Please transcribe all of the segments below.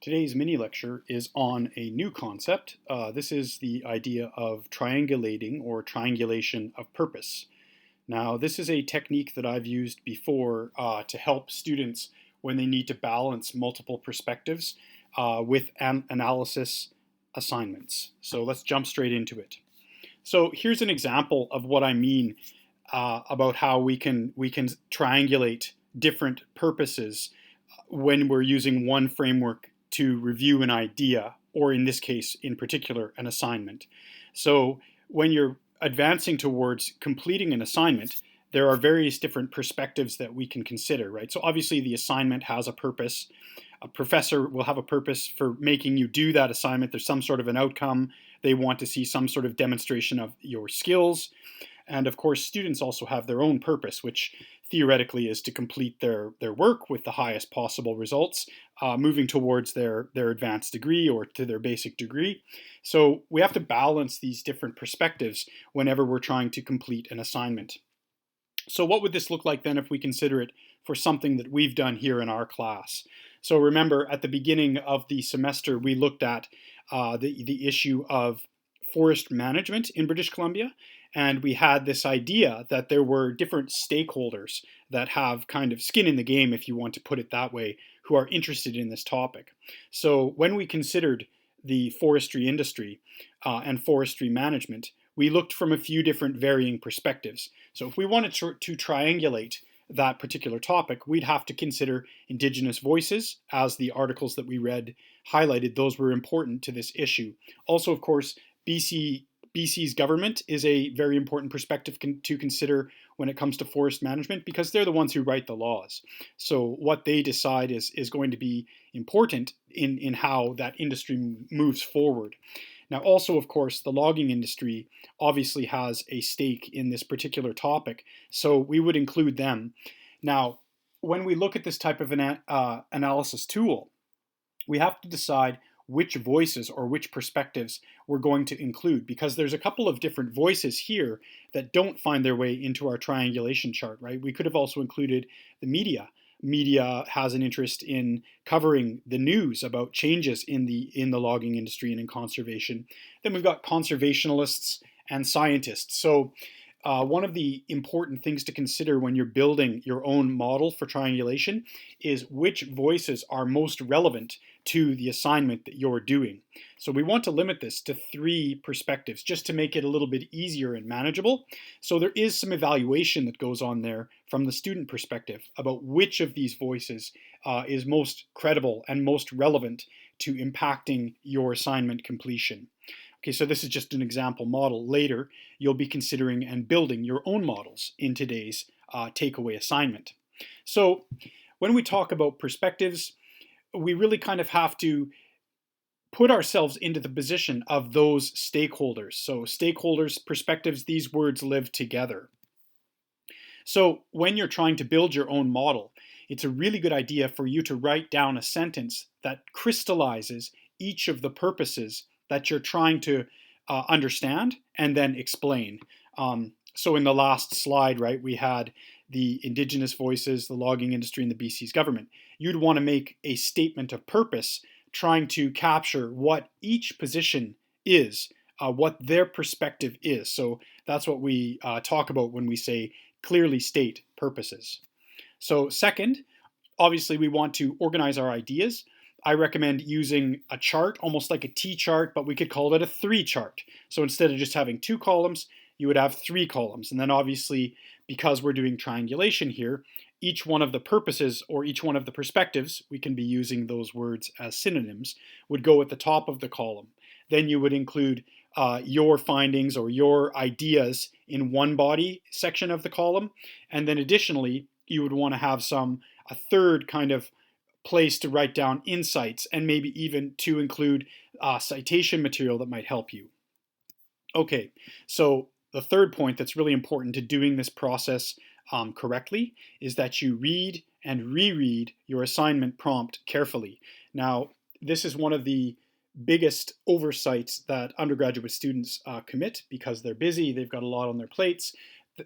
Today's mini lecture is on a new concept. This is the idea of triangulating or triangulation of purpose. Now, this is a technique that I've used before to help students when they need to balance multiple perspectives with analysis assignments. So let's jump straight into it. So here's an example of what I mean about how we can triangulate different purposes when we're using one framework to review an idea, or in this case, in particular, an assignment. So when you're advancing towards completing an assignment, there are various different perspectives that we can consider, right? So obviously the assignment has a purpose. A professor will have a purpose for making you do that assignment. There's some sort of an outcome. They want to see some sort of demonstration of your skills. And of course, students also have their own purpose, which theoretically is to complete their work with the highest possible results, moving towards their advanced degree or to their basic degree. So we have to balance these different perspectives whenever we're trying to complete an assignment. So what would this look like then if we consider it for something that we've done here in our class? So remember, at the beginning of the semester, we looked at the issue of forest management in British Columbia. And we had this idea that there were different stakeholders that have kind of skin in the game, if you want to put it that way, who are interested in this topic. So when we considered the forestry industry and forestry management, we looked from a few different varying perspectives. So if we wanted to triangulate that particular topic, we'd have to consider Indigenous voices, as the articles that we read highlighted. Those were important to this issue. Also, of course, BC's government is a very important perspective to consider when it comes to forest management, because they're the ones who write the laws. So what they decide is going to be important in how that industry moves forward. Now, also, of course, the logging industry obviously has a stake in this particular topic, so we would include them. Now, when we look at this type of an analysis tool, we have to decide which voices or which perspectives we're going to include, because there's a couple of different voices here that don't find their way into our triangulation chart, right? We could have also included the media. Media has an interest in covering the news about changes in the logging industry and in conservation. Then we've got conservationists and scientists. So one of the important things to consider when you're building your own model for triangulation is which voices are most relevant to the assignment that you're doing. So we want to limit this to 3 perspectives just to make it a little bit easier and manageable. So there is some evaluation that goes on there from the student perspective about which of these voices is most credible and most relevant to impacting your assignment completion. Okay, so this is just an example model. Later, you'll be considering and building your own models in today's takeaway assignment. So when we talk about perspectives, we really kind of have to put ourselves into the position of those stakeholders. So stakeholders, perspectives, these words live together. So when you're trying to build your own model, it's a really good idea for you to write down a sentence that crystallizes each of the purposes that you're trying to understand and then explain. So in the last slide, right, we had the Indigenous voices, the logging industry, and the BC's government. You'd want to make a statement of purpose trying to capture what each position is, what their perspective is. So that's what we talk about when we say clearly state purposes. So second, obviously we want to organize our ideas. I recommend using a chart, almost like a T-chart, but we could call it a 3 chart. So instead of just having 2 columns, you would have 3 columns. And then obviously, because we're doing triangulation here, each one of the purposes or each one of the perspectives, we can be using those words as synonyms, would go at the top of the column. Then you would include your findings or your ideas in one body section of the column. And then additionally, you would want to have a third kind of place to write down insights and maybe even to include citation material that might help you. Okay, so the third point that's really important to doing this process correctly is that you read and reread your assignment prompt carefully. Now, this is one of the biggest oversights that undergraduate students commit because they're busy, they've got a lot on their plates.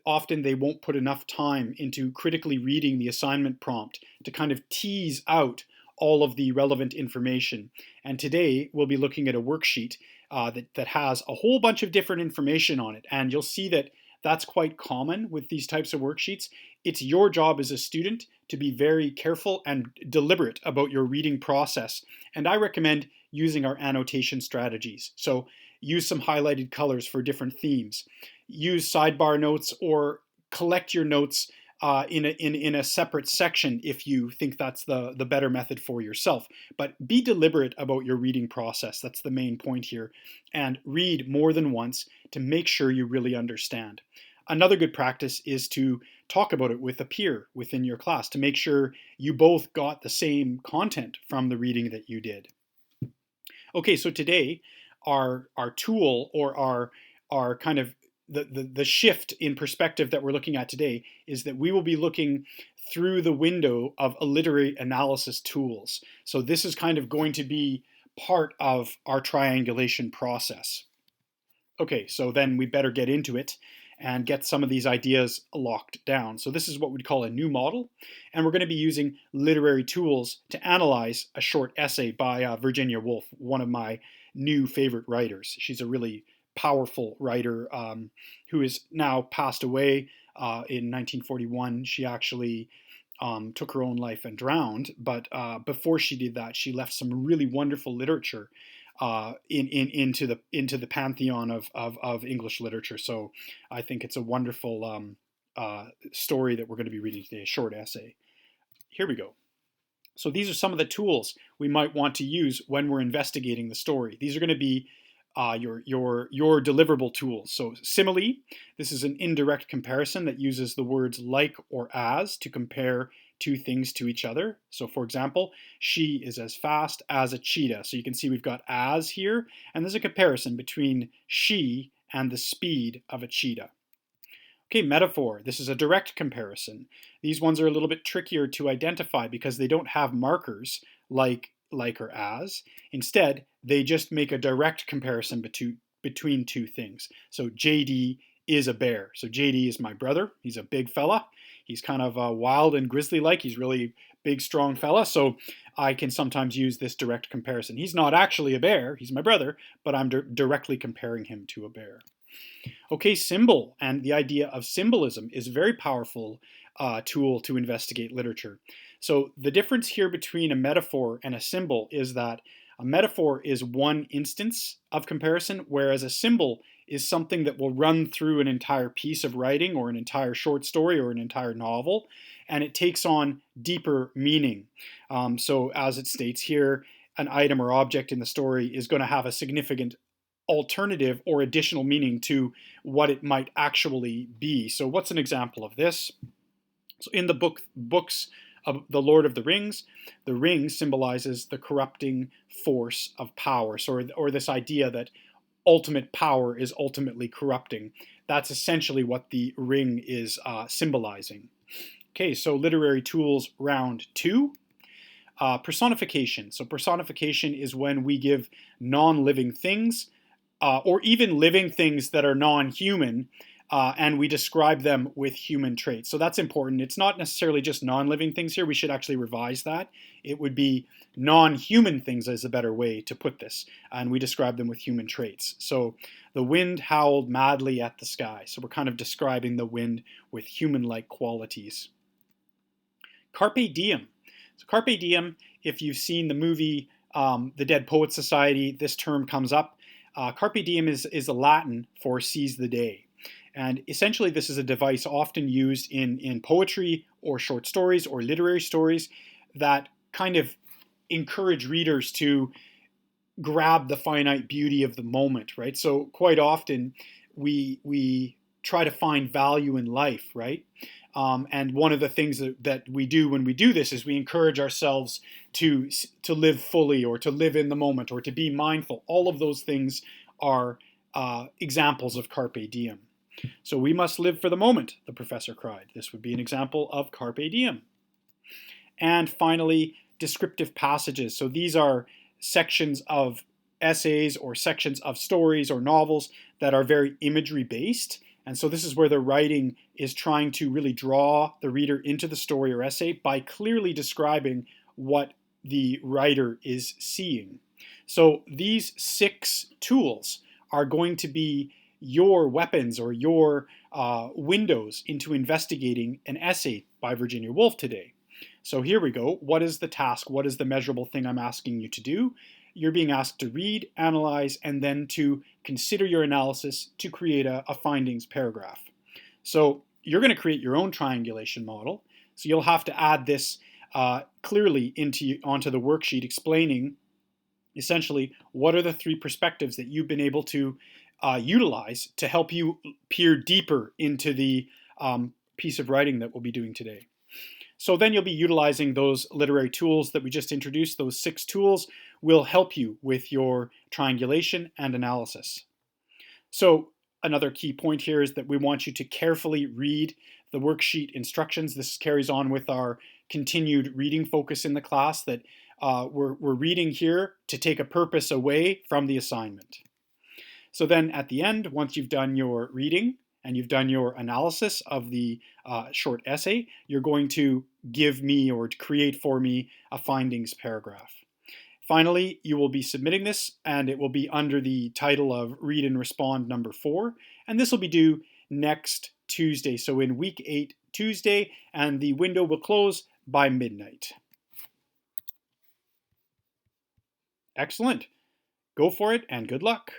Often they won't put enough time into critically reading the assignment prompt to kind of tease out all of the relevant information. And today we'll be looking at a worksheet that has a whole bunch of different information on it. And you'll see that that's quite common with these types of worksheets. It's your job as a student to be very careful and deliberate about your reading process. And I recommend using our annotation strategies. So use some highlighted colors for different themes. Use sidebar notes or collect your notes in a separate section if you think that's the better method for yourself. But be deliberate about your reading process. That's the main point here. And read more than once to make sure you really understand. Another good practice is to talk about it with a peer within your class to make sure you both got the same content from the reading that you did. Okay, so today our tool or our kind of the shift in perspective that we're looking at today is that we will be looking through the window of literary analysis tools. So this is kind of going to be part of our triangulation process. Okay, so then we better get into it and get some of these ideas locked down. So this is what we'd call a new model, and we're going to be using literary tools to analyze a short essay by Virginia Woolf, one of my new favorite writers. She's a really powerful writer who is now passed away in 1941. She actually took her own life and drowned, but before she did that, she left some really wonderful literature into the pantheon of English literature. So I think it's a wonderful story that we're going to be reading today, a short essay. Here we go. So these are some of the tools we might want to use when we're investigating the story. These are going to be your deliverable tools. So simile, this is an indirect comparison that uses the words like or as to compare two things to each other. So for example, she is as fast as a cheetah. So you can see we've got as here, and there's a comparison between she and the speed of a cheetah. Okay, metaphor. This is a direct comparison. These ones are a little bit trickier to identify because they don't have markers like or as. Instead, they just make a direct comparison between two things. So JD is a bear. So JD is my brother. He's a big fella. He's kind of wild and grizzly-like. He's really big, strong fella. So I can sometimes use this direct comparison. He's not actually a bear. He's my brother, but I'm directly comparing him to a bear. Okay, symbol, and the idea of symbolism is a very powerful tool to investigate literature. So the difference here between a metaphor and a symbol is that a metaphor is one instance of comparison, whereas a symbol is something that will run through an entire piece of writing or an entire short story or an entire novel, and it takes on deeper meaning. So as it states here, an item or object in the story is going to have a significant alternative or additional meaning to what it might actually be. So what's an example of this? So in the books of the Lord of the ring symbolizes the corrupting force of power, or this idea that ultimate power is ultimately corrupting. That's essentially what the ring is symbolizing. Okay, so literary tools round 2. Personification. So personification is when we give non-living things or even living things that are non-human, and we describe them with human traits. So that's important. It's not necessarily just non-living things here. We should actually revise that. It would be non-human things is a better way to put this, and we describe them with human traits. So the wind howled madly at the sky. So we're kind of describing the wind with human-like qualities. Carpe diem. So carpe diem, if you've seen the movie The Dead Poets Society, this term comes up. Carpe diem is a Latin for seize the day. And essentially this is a device often used in poetry or short stories or literary stories that kind of encourage readers to grab the finite beauty of the moment, right? So quite often we try to find value in life, right? And one of the things that we do when we do this is we encourage ourselves to live fully or to live in the moment or to be mindful. All of those things are examples of carpe diem. So we must live for the moment, the professor cried. This would be an example of carpe diem. And finally, descriptive passages. So these are sections of essays or sections of stories or novels that are very imagery based. And so this is where the writing is trying to really draw the reader into the story or essay by clearly describing what the writer is seeing. So these 6 tools are going to be your weapons or your windows into investigating an essay by Virginia Woolf today. So here we go. What is the task? What is the measurable thing I'm asking you to do? You're being asked to read, analyze, and then to consider your analysis to create a findings paragraph. So you're going to create your own triangulation model. So you'll have to add this clearly onto the worksheet, explaining essentially what are the 3 perspectives that you've been able to utilize to help you peer deeper into the piece of writing that we'll be doing today. So then you'll be utilizing those literary tools that we just introduced. Those 6 tools will help you with your triangulation and analysis. So another key point here is that we want you to carefully read the worksheet instructions. This carries on with our continued reading focus in the class, that we're reading here to take a purpose away from the assignment. So then at the end, once you've done your reading and you've done your analysis of the short essay, you're going to give me or create for me a findings paragraph. Finally, you will be submitting this, and it will be under the title of Read and Respond number 4, and this will be due next Tuesday, so in week 8 Tuesday, and the window will close by midnight. Excellent. Go for it, and good luck.